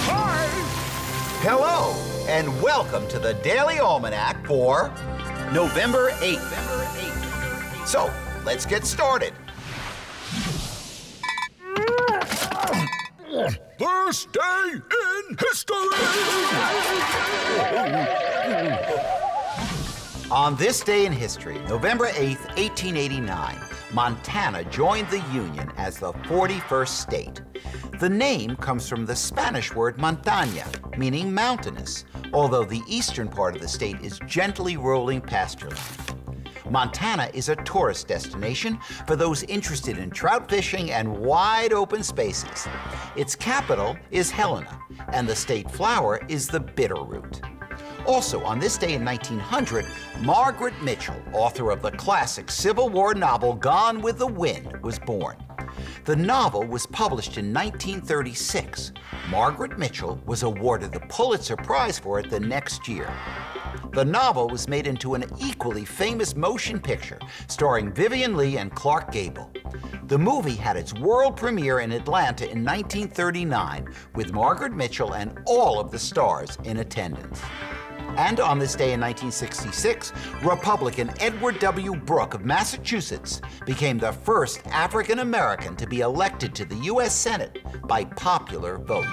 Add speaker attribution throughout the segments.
Speaker 1: Hi!
Speaker 2: Hello, and welcome to the Daily Almanac for November 8th. So, let's get started.
Speaker 1: First day in history!
Speaker 2: On this day in history, November 8th, 1889, Montana joined the Union as the 41st state. The name comes from the Spanish word montaña, meaning mountainous, although the eastern part of the state is gently rolling pasture land. Montana is a tourist destination for those interested in trout fishing and wide open spaces. Its capital is Helena, and the state flower is the bitterroot. Also, on this day in 1900, Margaret Mitchell, author of the classic Civil War novel Gone with the Wind, was born. The novel was published in 1936. Margaret Mitchell was awarded the Pulitzer Prize for it the next year. The novel was made into an equally famous motion picture starring Vivien Leigh and Clark Gable. The movie had its world premiere in Atlanta in 1939 with Margaret Mitchell and all of the stars in attendance. And on this day in 1966, Republican Edward W. Brooke of Massachusetts became the first African American to be elected to the U.S. Senate by popular vote.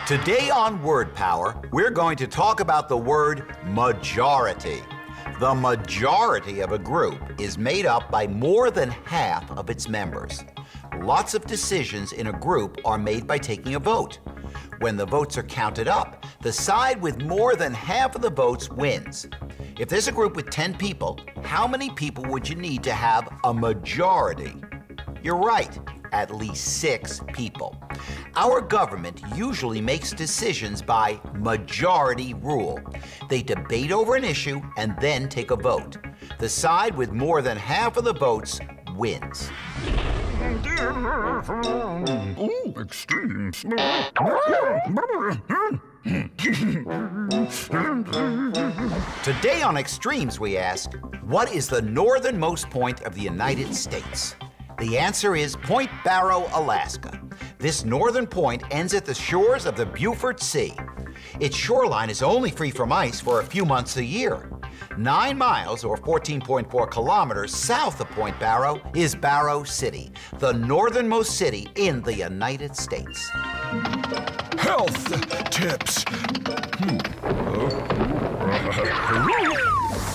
Speaker 2: Today on Word Power, we're going to talk about the word majority. The majority of a group is made up by more than half of its members. Lots of decisions in a group are made by taking a vote. When the votes are counted up, the side with more than half of the votes wins. If there's a group with 10 people, how many people would you need to have a majority? You're right, at least 6 people. Our government usually makes decisions by majority rule. They debate over an issue and then take a vote. The side with more than half of the votes wins.
Speaker 1: Ooh, extremes.
Speaker 2: Today on Extremes, we ask, what is the northernmost point of the United States? The answer is Point Barrow, Alaska. This northern point ends at the shores of the Beaufort Sea. Its shoreline is only free from ice for a few months a year. 9 miles, or 14.4 kilometers, south of Point Barrow is Barrow City, the northernmost city in the United States.
Speaker 1: Health tips.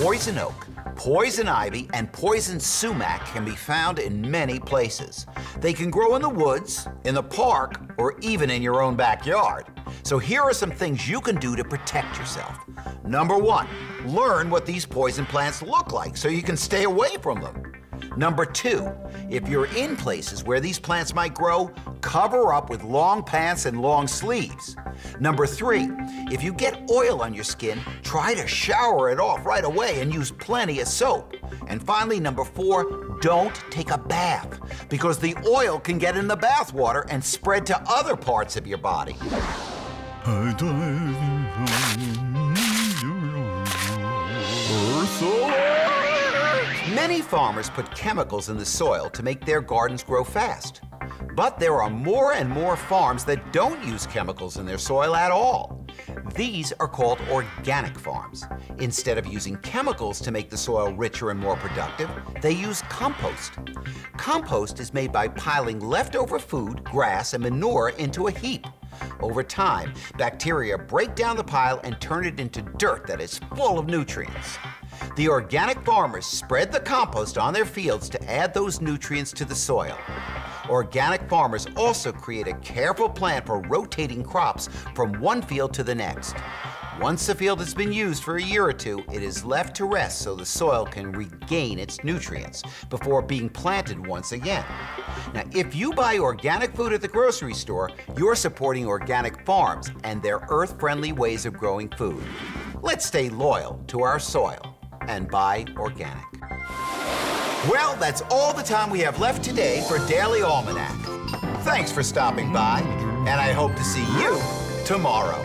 Speaker 2: Poison oak, poison ivy, and poison sumac can be found in many places. They can grow in the woods, in the park, or even in your own backyard. So here are some things you can do to protect yourself. Number 1, learn what these poison plants look like so you can stay away from them. Number 2, if you're in places where these plants might grow, cover up with long pants and long sleeves. Number 3, if you get oil on your skin, try to shower it off right away and use plenty of soap. And finally, number 4, don't take a bath because the oil can get in the bath water and spread to other parts of your body. Many farmers put chemicals in the soil to make their gardens grow fast. But there are more and more farms that don't use chemicals in their soil at all. These are called organic farms. Instead of using chemicals to make the soil richer and more productive, they use compost. Compost is made by piling leftover food, grass, and manure into a heap. Over time, bacteria break down the pile and turn it into dirt that is full of nutrients. The organic farmers spread the compost on their fields to add those nutrients to the soil. Organic farmers also create a careful plan for rotating crops from one field to the next. Once the field has been used for a year or two, it is left to rest so the soil can regain its nutrients before being planted once again. Now, if you buy organic food at the grocery store, you're supporting organic farms and their earth-friendly ways of growing food. Let's stay loyal to our soil and buy organic. Well, that's all the time we have left today for Daily Almanac. Thanks for stopping by, and I hope to see you tomorrow.